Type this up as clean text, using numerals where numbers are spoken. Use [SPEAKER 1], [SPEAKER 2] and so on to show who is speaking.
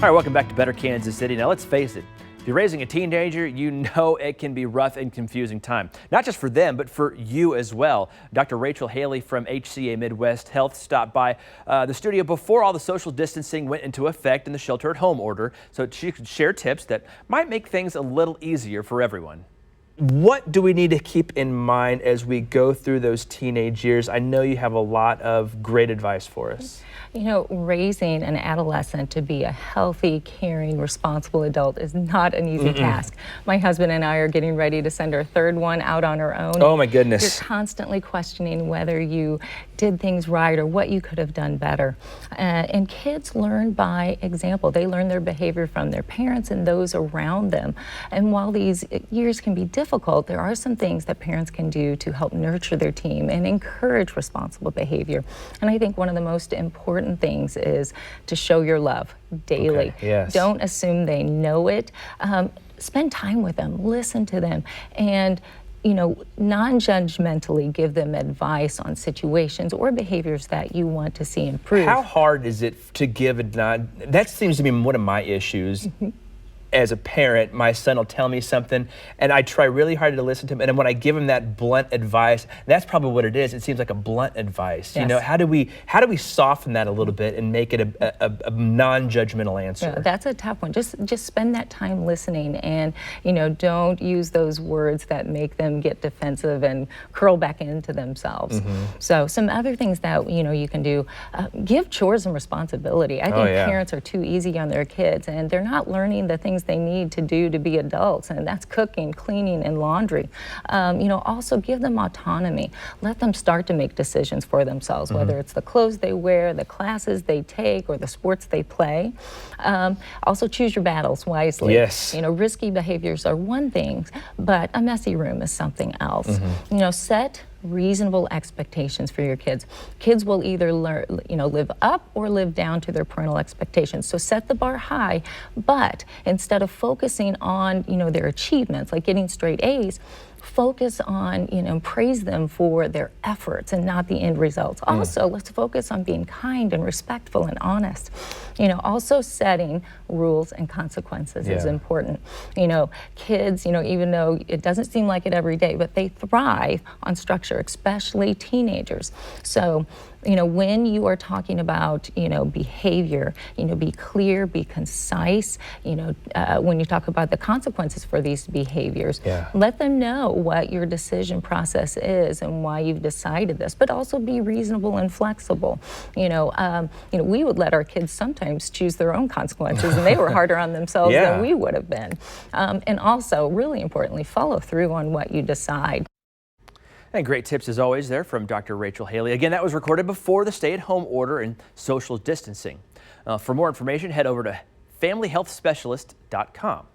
[SPEAKER 1] All right, welcome back to Better Kansas City. Now, let's face it, if you're raising a teenager, you know it can be rough and confusing time. Not just for them, but for you as well. Dr. Rachel Hailey from HCA Midwest Health stopped by the studio before all the social distancing went into effect in the shelter-at-home order, so she could share tips that might make things a little easier for everyone. What do we need to keep in mind as we go through those teenage years? I know you have a lot of great advice for us.
[SPEAKER 2] You know, raising an adolescent to be a healthy, caring, responsible adult is not an easy task. My husband and I are getting ready to send our third one out on her own.
[SPEAKER 1] Oh my goodness.
[SPEAKER 2] You're constantly questioning whether you did things right or what you could have done better. And kids learn by example. They learn their behavior from their parents and those around them. And while these years can be difficult, there are some things that parents can do to help nurture their team and encourage responsible behavior. And I think one of the most important things is to show your love daily.
[SPEAKER 1] Okay, yes.
[SPEAKER 2] Don't assume they know it. Spend time with them, listen to them, and non-judgmentally give them advice on situations or behaviors that you want to see improve.
[SPEAKER 1] How hard is it to give a that seems to be one of my issues. As a parent, my son will tell me something and I try really hard to listen to him, and then when I give him that blunt advice, that's probably what it is. It seems like a blunt advice.
[SPEAKER 2] Yes.
[SPEAKER 1] You know, how do we soften that a little bit and make it a non-judgmental answer?
[SPEAKER 2] Yeah, that's a tough one. Just spend that time listening, and don't use those words that make them get defensive and curl back into themselves. So some other things that you can do, give chores and responsibility. I think parents are too easy on their kids, and they're not learning the things they need to do to be adults, and that's cooking, cleaning, and laundry. Also give them autonomy. Let them start to make decisions for themselves, whether it's the clothes they wear, the classes they take, or the sports they play. Also choose your battles wisely.
[SPEAKER 1] Yes.
[SPEAKER 2] Risky behaviors are one thing, but a messy room is something else. Set reasonable expectations for your kids. Kids will either live up or live down to their parental expectations. So set the bar high, but instead of focusing on, their achievements, like getting straight A's, focus on, praise them for their efforts and not the end results. Also, let's focus on being kind and respectful and honest. Also setting rules and consequences is important. Kids, even though it doesn't seem like it every day, but they thrive on structure, especially teenagers. So, when you are talking about, behavior, be clear, be concise. When you talk about the consequences for these behaviors, let them know what your decision process is and why you've decided this, but also be reasonable and flexible. We would let our kids sometimes choose their own consequences, and they were harder on themselves than we would have been. And also, really importantly, follow through on what you decide.
[SPEAKER 1] And great tips as always there from Dr. Rachel Hailey. Again, that was recorded before the stay-at-home order and social distancing. For more information, head over to familyhealthspecialist.com.